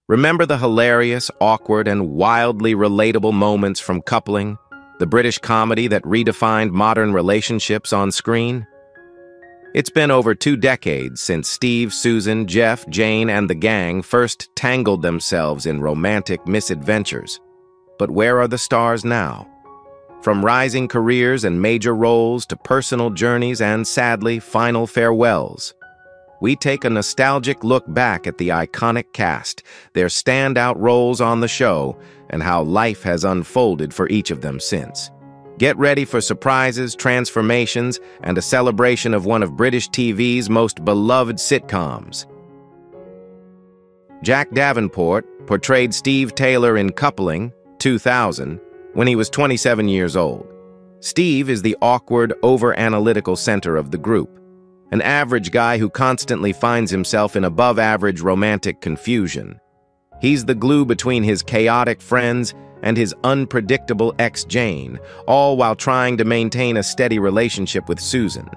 Remember the hilarious, awkward, and wildly relatable moments from Coupling, the British comedy that redefined modern relationships on screen? It's been over 2 decades since Steve, Susan, Jeff, Jane, and the gang first tangled themselves in romantic misadventures. But where are the stars now? From rising careers and major roles to personal journeys and, sadly, final farewells, we take a nostalgic look back at the iconic cast, their standout roles on the show, and how life has unfolded for each of them since. Get ready for surprises, transformations, and a celebration of one of British TV's most beloved sitcoms. Jack Davenport portrayed Steve Taylor in Coupling, 2000, when he was 27 years old. Steve is the awkward, over-analytical center of the group, an average guy who constantly finds himself in above-average romantic confusion. He's the glue between his chaotic friends and his unpredictable ex Jane, all while trying to maintain a steady relationship with Susan.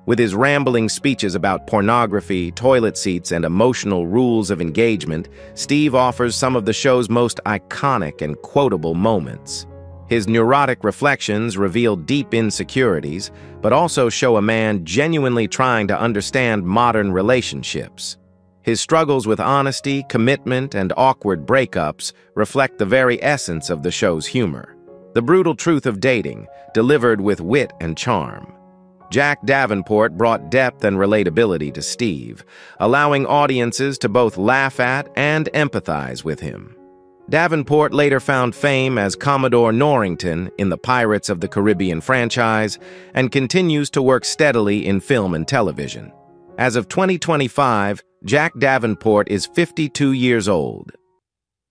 With his rambling speeches about pornography, toilet seats, and emotional rules of engagement, Steve offers some of the show's most iconic and quotable moments. His neurotic reflections reveal deep insecurities, but also show a man genuinely trying to understand modern relationships. His struggles with honesty, commitment, and awkward breakups reflect the very essence of the show's humor. The brutal truth of dating, delivered with wit and charm. Jack Davenport brought depth and relatability to Steve, allowing audiences to both laugh at and empathize with him. Davenport later found fame as Commodore Norrington in the Pirates of the Caribbean franchise and continues to work steadily in film and television. As of 2025, Jack Davenport is 52 years old.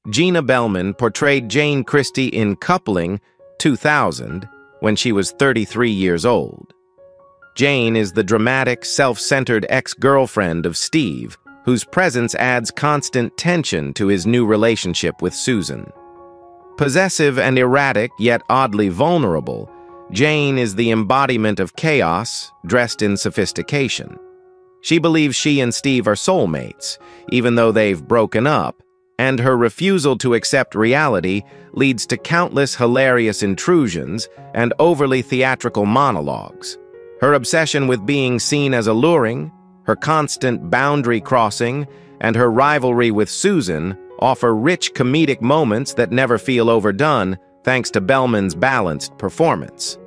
Gina Bellman portrayed Jane Christie in Coupling, 2000, when she was 33 years old. Jane is the dramatic, self-centered ex-girlfriend of Steve, whose presence adds constant tension to his new relationship with Susan. Possessive and erratic, yet oddly vulnerable, Jane is the embodiment of chaos dressed in sophistication. She believes she and Steve are soulmates, even though they've broken up, and her refusal to accept reality leads to countless hilarious intrusions and overly theatrical monologues. Her obsession with being seen as alluring, her constant boundary crossing, and her rivalry with Susan offer rich comedic moments that never feel overdone thanks to Bellman's balanced performance.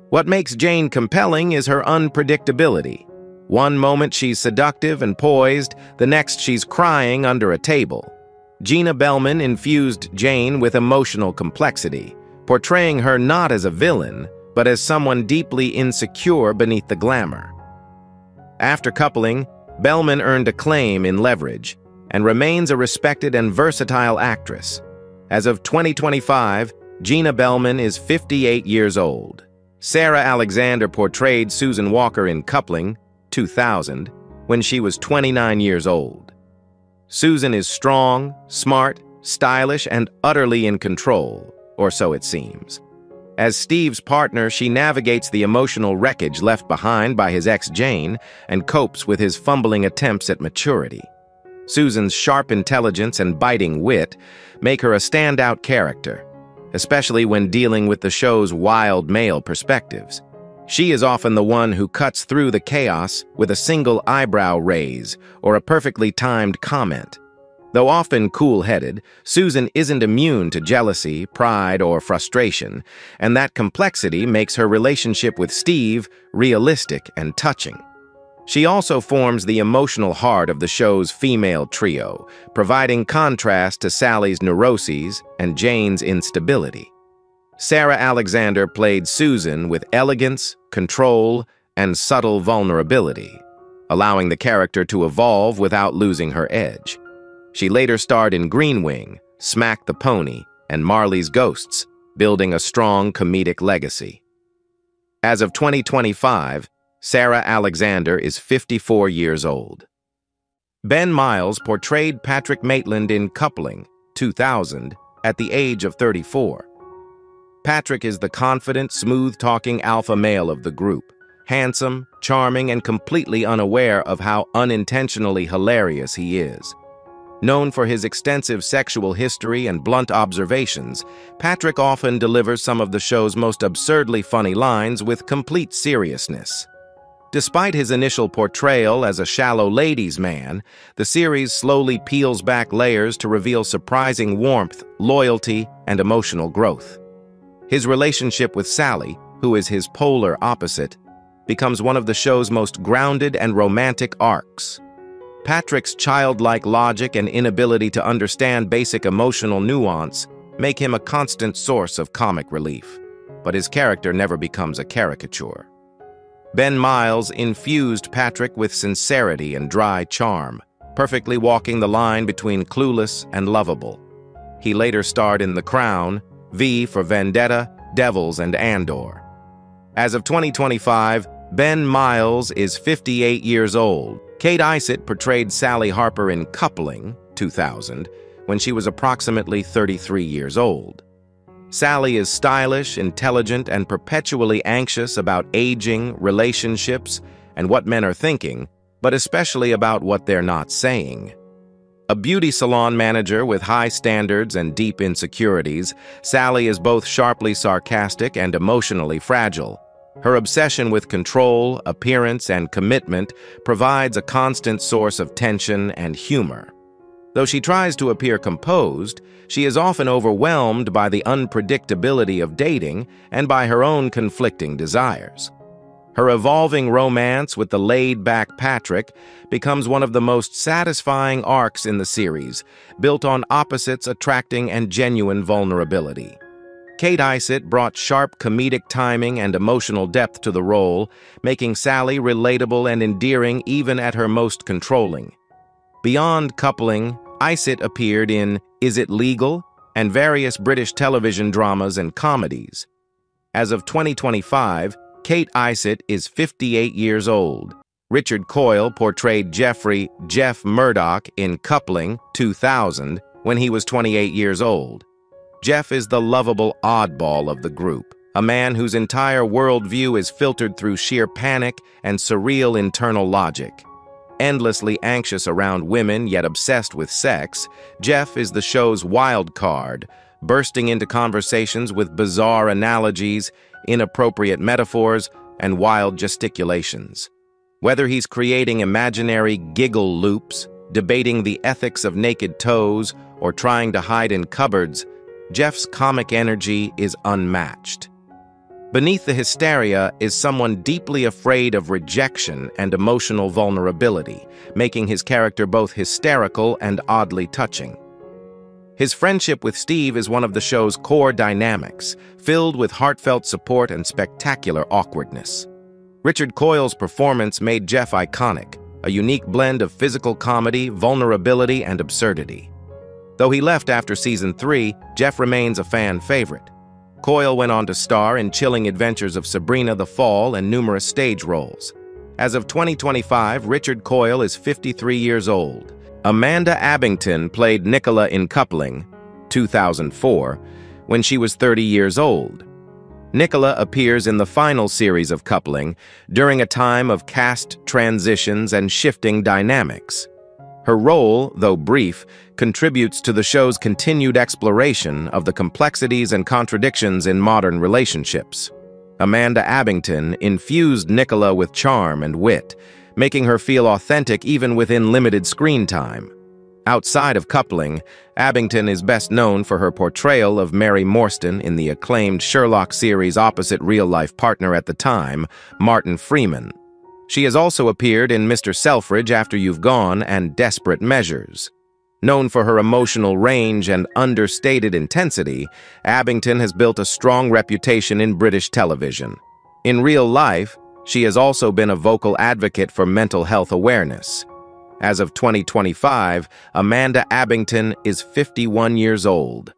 What makes Jane compelling is her unpredictability. One moment she's seductive and poised, the next she's crying under a table. Gina Bellman infused Jane with emotional complexity, portraying her not as a villain, but as someone deeply insecure beneath the glamour. After Coupling, Bellman earned acclaim in Leverage and remains a respected and versatile actress. As of 2025, Gina Bellman is 58 years old. Sarah Alexander portrayed Susan Walker in Coupling, 2000, when she was 29 years old. Susan is strong, smart, stylish, and utterly in control, or so it seems. As Steve's partner, she navigates the emotional wreckage left behind by his ex Jane and copes with his fumbling attempts at maturity. Susan's sharp intelligence and biting wit make her a standout character, especially when dealing with the show's wild male perspectives. She is often the one who cuts through the chaos with a single eyebrow raise or a perfectly timed comment. Though often cool-headed, Susan isn't immune to jealousy, pride, or frustration, and that complexity makes her relationship with Steve realistic and touching. She also forms the emotional heart of the show's female trio, providing contrast to Sally's neuroses and Jane's instability. Sarah Alexander played Susan with elegance, control, and subtle vulnerability, allowing the character to evolve without losing her edge. She later starred in Green Wing, Smack the Pony, and Marley's Ghosts, building a strong comedic legacy. As of 2025, Sarah Alexander is 54 years old. Ben Miles portrayed Patrick Maitland in Coupling, 2000, at the age of 34. Patrick is the confident, smooth-talking alpha male of the group, handsome, charming, and completely unaware of how unintentionally hilarious he is. Known for his extensive sexual history and blunt observations, Patrick often delivers some of the show's most absurdly funny lines with complete seriousness. Despite his initial portrayal as a shallow ladies' man, the series slowly peels back layers to reveal surprising warmth, loyalty, and emotional growth. His relationship with Sally, who is his polar opposite, becomes one of the show's most grounded and romantic arcs. Patrick's childlike logic and inability to understand basic emotional nuance make him a constant source of comic relief, but his character never becomes a caricature. Ben Miles infused Patrick with sincerity and dry charm, perfectly walking the line between clueless and lovable. He later starred in The Crown, V for Vendetta, Devils, and Andor. As of 2025, Ben Miles is 58 years old. Kate Isit portrayed Sally Harper in Coupling, 2000, when she was approximately 33 years old. Sally is stylish, intelligent, and perpetually anxious about aging, relationships, and what men are thinking, but especially about what they're not saying. A beauty salon manager with high standards and deep insecurities, Sally is both sharply sarcastic and emotionally fragile. Her obsession with control, appearance, and commitment provides a constant source of tension and humor. Though she tries to appear composed, she is often overwhelmed by the unpredictability of dating and by her own conflicting desires. Her evolving romance with the laid-back Patrick becomes one of the most satisfying arcs in the series, built on opposites attracting and genuine vulnerability. Kate Isit brought sharp comedic timing and emotional depth to the role, making Sally relatable and endearing even at her most controlling. Beyond Coupling, Isit appeared in Is It Legal? And various British television dramas and comedies. As of 2025, Kate Isit is 58 years old. Richard Coyle portrayed Jeff Murdoch in Coupling, 2000, when he was 28 years old. Jeff is the lovable oddball of the group, a man whose entire worldview is filtered through sheer panic and surreal internal logic. Endlessly anxious around women yet obsessed with sex, Jeff is the show's wild card, bursting into conversations with bizarre analogies, inappropriate metaphors, and wild gesticulations. Whether he's creating imaginary giggle loops, debating the ethics of naked toes, or trying to hide in cupboards, Jeff's comic energy is unmatched. Beneath the hysteria is someone deeply afraid of rejection and emotional vulnerability, making his character both hysterical and oddly touching. His friendship with Steve is one of the show's core dynamics, filled with heartfelt support and spectacular awkwardness. Richard Coyle's performance made Jeff iconic, a unique blend of physical comedy, vulnerability, and absurdity. Though he left after season 3, Jeff remains a fan favorite. Coyle went on to star in Chilling Adventures of Sabrina the Fall and numerous stage roles. As of 2025, Richard Coyle is 53 years old. Amanda Abington played Nicola in Coupling, 2004, when she was 30 years old. Nicola appears in the final series of Coupling during a time of cast transitions and shifting dynamics. Her role, though brief, contributes to the show's continued exploration of the complexities and contradictions in modern relationships. Amanda Abington infused Nicola with charm and wit, making her feel authentic even within limited screen time. Outside of Coupling, Abington is best known for her portrayal of Mary Morstan in the acclaimed Sherlock series opposite real-life partner at the time, Martin Freeman. She has also appeared in Mr. Selfridge After You've Gone and Desperate Measures. Known for her emotional range and understated intensity, Abington has built a strong reputation in British television. In real life, she has also been a vocal advocate for mental health awareness. As of 2025, Amanda Abington is 51 years old.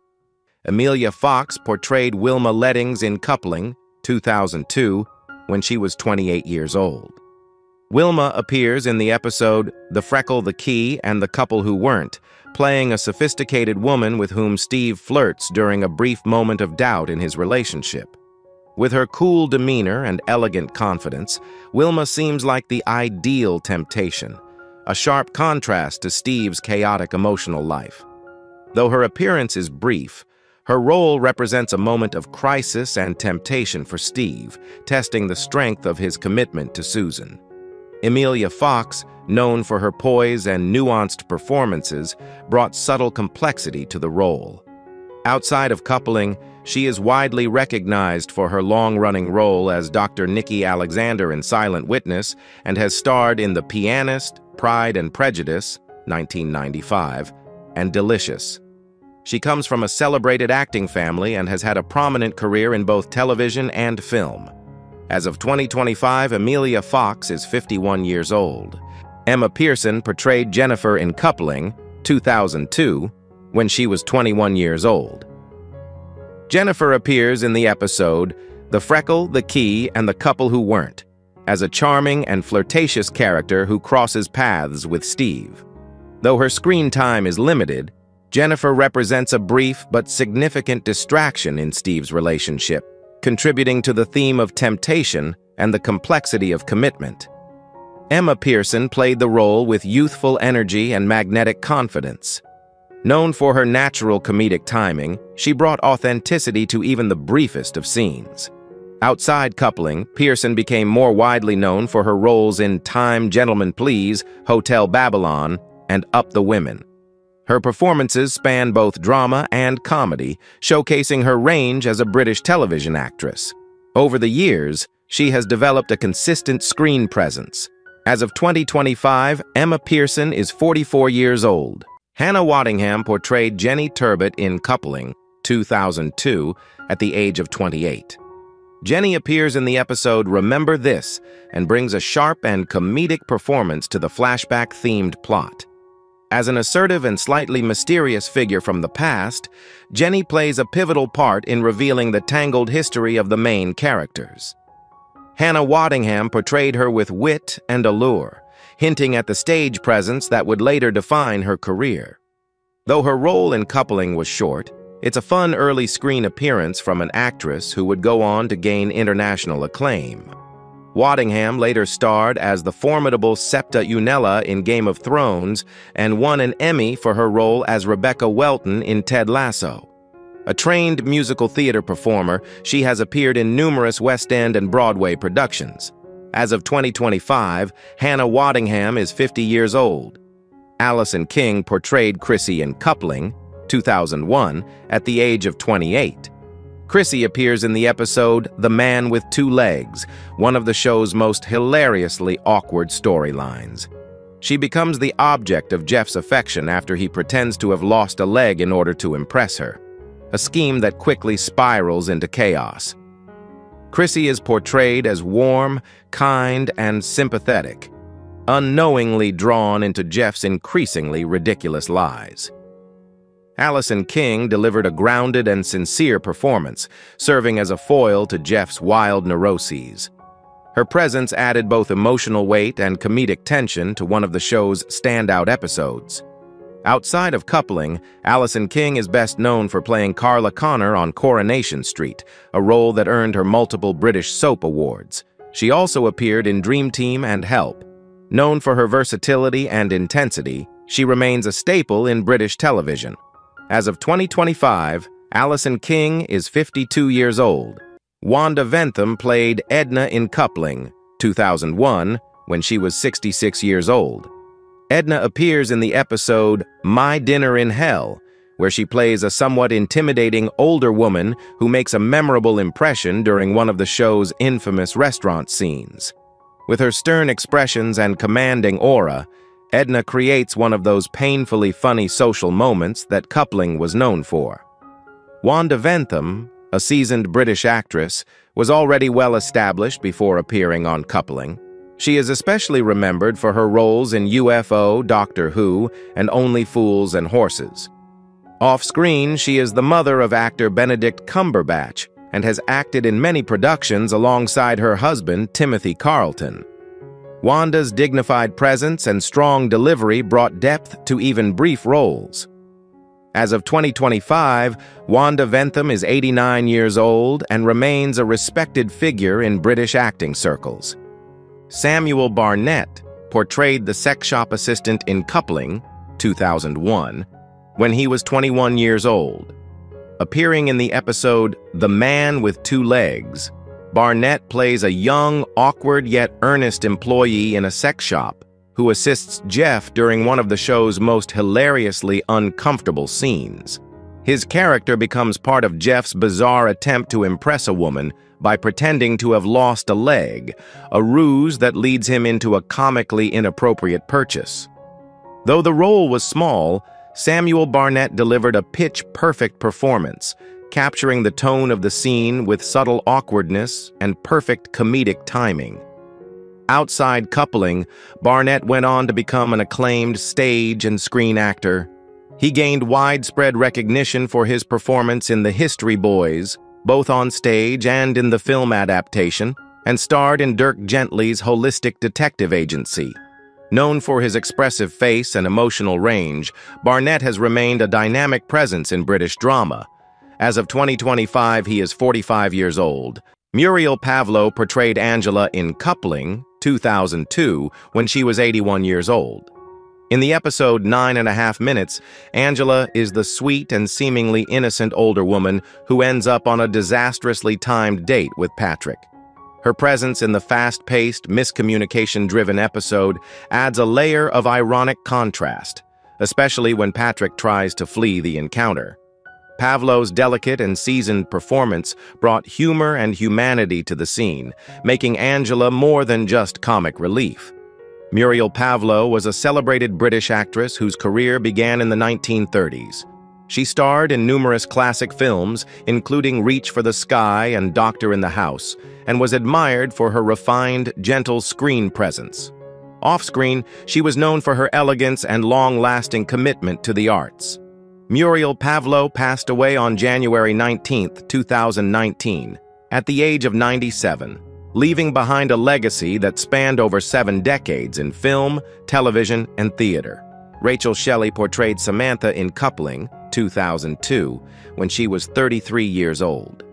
Amelia Fox portrayed Wilma Lettings in Coupling, 2002, when she was 28 years old. Wilma appears in the episode The Freckle, the Key, and the Couple Who Weren't, playing a sophisticated woman with whom Steve flirts during a brief moment of doubt in his relationship. With her cool demeanor and elegant confidence, Wilma seems like the ideal temptation, a sharp contrast to Steve's chaotic emotional life. Though her appearance is brief, her role represents a moment of crisis and temptation for Steve, testing the strength of his commitment to Susan. Amelia Fox, known for her poise and nuanced performances, brought subtle complexity to the role. Outside of Coupling, she is widely recognized for her long-running role as Dr. Nikki Alexander in Silent Witness and has starred in The Pianist, Pride and Prejudice, 1995, and Delicious. She comes from a celebrated acting family and has had a prominent career in both television and film. As of 2025, Amelia Fox is 51 years old. Emma Pearson portrayed Jennifer in Coupling, 2002, when she was 21 years old. Jennifer appears in the episode The Freckle, the Key, and the Couple Who Weren't, as a charming and flirtatious character who crosses paths with Steve. Though her screen time is limited, Jennifer represents a brief but significant distraction in Steve's relationship, contributing to the theme of temptation and the complexity of commitment. Emma Pearson played the role with youthful energy and magnetic confidence. Known for her natural comedic timing, she brought authenticity to even the briefest of scenes. Outside Coupling, Pearson became more widely known for her roles in Time, Gentlemen Please, Hotel Babylon, and Up the Women. Her performances span both drama and comedy, showcasing her range as a British television actress. Over the years, she has developed a consistent screen presence. As of 2025, Emma Pearson is 44 years old. Hannah Wattingham portrayed Jenny Turbot in Coupling, 2002, at the age of 28. Jenny appears in the episode Remember This and brings a sharp and comedic performance to the flashback-themed plot. As an assertive and slightly mysterious figure from the past, Jenny plays a pivotal part in revealing the tangled history of the main characters. Hannah Wattingham portrayed her with wit and allure, hinting at the stage presence that would later define her career. Though her role in Coupling was short, it's a fun early screen appearance from an actress who would go on to gain international acclaim. Wattingham later starred as the formidable Septa Unella in Game of Thrones and won an Emmy for her role as Rebecca Welton in Ted Lasso. A trained musical theater performer, she has appeared in numerous West End and Broadway productions. As of 2025, Hannah Wattingham is 50 years old. Allison King portrayed Chrissy in Coupling, 2001, at the age of 28. Chrissy appears in the episode The Man with Two Legs, one of the show's most hilariously awkward storylines. She becomes the object of Jeff's affection after he pretends to have lost a leg in order to impress her, a scheme that quickly spirals into chaos. Chrissy is portrayed as warm, kind, and sympathetic, unknowingly drawn into Jeff's increasingly ridiculous lies. Allison King delivered a grounded and sincere performance, serving as a foil to Jeff's wild neuroses. Her presence added both emotional weight and comedic tension to one of the show's standout episodes. Outside of Coupling, Allison King is best known for playing Carla Connor on Coronation Street, a role that earned her multiple British soap awards. She also appeared in Dream Team and Help. Known for her versatility and intensity, she remains a staple in British television. As of 2025, Allison King is 52 years old. Wanda Ventham played Edna in Coupling, 2001, when she was 66 years old. Edna appears in the episode My Dinner in Hell, where she plays a somewhat intimidating older woman who makes a memorable impression during one of the show's infamous restaurant scenes. With her stern expressions and commanding aura, Edna creates one of those painfully funny social moments that Coupling was known for. Wanda Ventham, a seasoned British actress, was already well established before appearing on Coupling. She is especially remembered for her roles in UFO, Doctor Who, and Only Fools and Horses. Off-screen, she is the mother of actor Benedict Cumberbatch and has acted in many productions alongside her husband, Timothy Carlton. Wanda's dignified presence and strong delivery brought depth to even brief roles. As of 2025, Wanda Ventham is 89 years old and remains a respected figure in British acting circles. Samuel Barnett, portrayed the sex shop assistant in Coupling, 2001, when he was 21 years old. Appearing in the episode The Man with Two Legs, Barnett plays a young, awkward yet earnest employee in a sex shop who assists Jeff during one of the show's most hilariously uncomfortable scenes. His character becomes part of Jeff's bizarre attempt to impress a woman by pretending to have lost a leg, a ruse that leads him into a comically inappropriate purchase. Though the role was small, Samuel Barnett delivered a pitch-perfect performance, capturing the tone of the scene with subtle awkwardness and perfect comedic timing. Outside Coupling, Barnett went on to become an acclaimed stage and screen actor. He gained widespread recognition for his performance in The History Boys, both on stage and in the film adaptation, and starred in Dirk Gently's holistic detective agency. Known for his expressive face and emotional range, Barnett has remained a dynamic presence in British drama. As of 2025, he is 45 years old. Muriel Pavlo portrayed Angela in Coupling, 2002, when she was 81 years old. In the episode 9.5 Minutes, Angela is the sweet and seemingly innocent older woman who ends up on a disastrously timed date with Patrick. Her presence in the fast-paced, miscommunication-driven episode adds a layer of ironic contrast, especially when Patrick tries to flee the encounter. Pavlo's delicate and seasoned performance brought humor and humanity to the scene, making Angela more than just comic relief. Muriel Pavlo was a celebrated British actress whose career began in the 1930s. She starred in numerous classic films, including Reach for the Sky and Doctor in the House, and was admired for her refined, gentle screen presence. Off-screen, she was known for her elegance and long-lasting commitment to the arts. Muriel Pavlo passed away on January 19, 2019, at the age of 97, leaving behind a legacy that spanned over 7 decades in film, television, and theater. Rachel Shelley portrayed Samantha in Coupling, 2002, when she was 33 years old.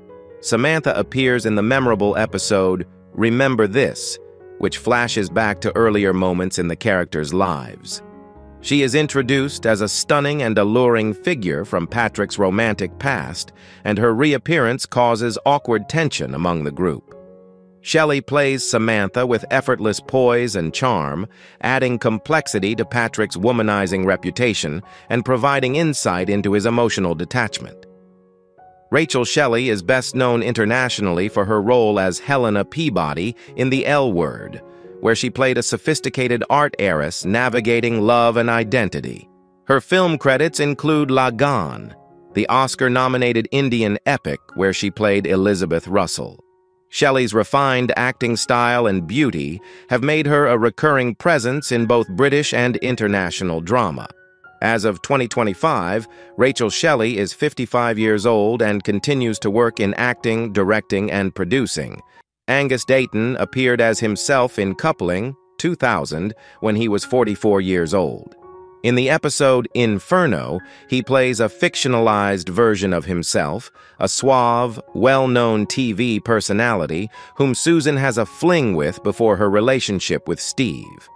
Samantha appears in the memorable episode Remember This, which flashes back to earlier moments in the characters' lives. She is introduced as a stunning and alluring figure from Patrick's romantic past, and her reappearance causes awkward tension among the group. Shelley plays Samantha with effortless poise and charm, adding complexity to Patrick's womanizing reputation and providing insight into his emotional detachment. Rachel Shelley is best known internationally for her role as Helena Peabody in The L Word, where she played a sophisticated art heiress navigating love and identity. Her film credits include Lagan, the Oscar-nominated Indian epic where she played Elizabeth Russell. Shelley's refined acting style and beauty have made her a recurring presence in both British and international drama. As of 2025, Rachel Shelley is 55 years old and continues to work in acting, directing, and producing. Angus Deaton appeared as himself in Coupling, 2000, when he was 44 years old. In the episode Inferno, he plays a fictionalized version of himself, a suave, well-known TV personality whom Susan has a fling with before her relationship with Steve.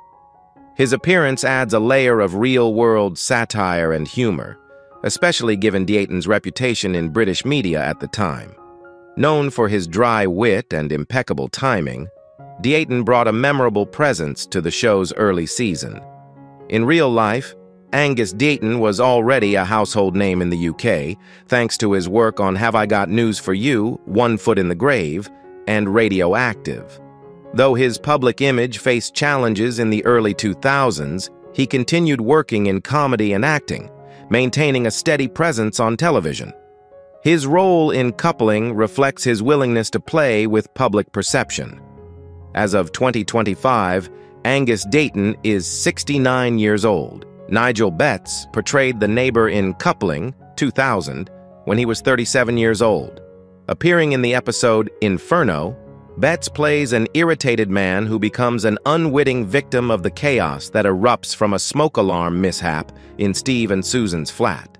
His appearance adds a layer of real-world satire and humor, especially given Deaton's reputation in British media at the time. Known for his dry wit and impeccable timing, Deaton brought a memorable presence to the show's early season. In real life, Angus Deaton was already a household name in the UK, thanks to his work on Have I Got News for You, One Foot in the Grave, and Radioactive. Though his public image faced challenges in the early 2000s, he continued working in comedy and acting, maintaining a steady presence on television. His role in Coupling reflects his willingness to play with public perception. As of 2025, Angus Deaton is 69 years old. Nigel Betts portrayed the neighbor in Coupling, 2000, when he was 37 years old. Appearing in the episode Inferno, Betts plays an irritated man who becomes an unwitting victim of the chaos that erupts from a smoke alarm mishap in Steve and Susan's flat.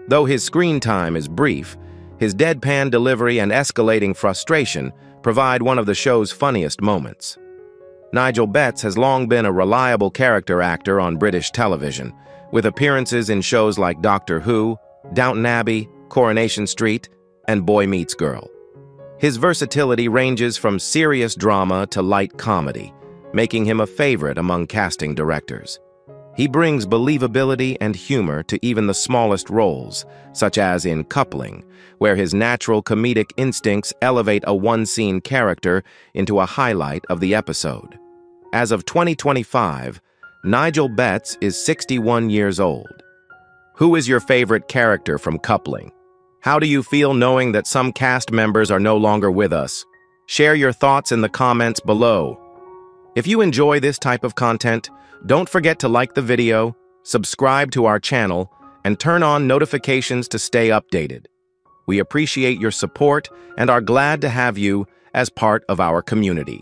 Though his screen time is brief, his deadpan delivery and escalating frustration provide one of the show's funniest moments. Nigel Betts has long been a reliable character actor on British television, with appearances in shows like Doctor Who, Downton Abbey, Coronation Street, and Boy Meets Girl. His versatility ranges from serious drama to light comedy, making him a favorite among casting directors. He brings believability and humor to even the smallest roles, such as in Coupling, where his natural comedic instincts elevate a one-scene character into a highlight of the episode. As of 2025, Nigel Betts is 61 years old. Who is your favorite character from Coupling? How do you feel knowing that some cast members are no longer with us? Share your thoughts in the comments below. If you enjoy this type of content, don't forget to like the video, subscribe to our channel, and turn on notifications to stay updated. We appreciate your support and are glad to have you as part of our community.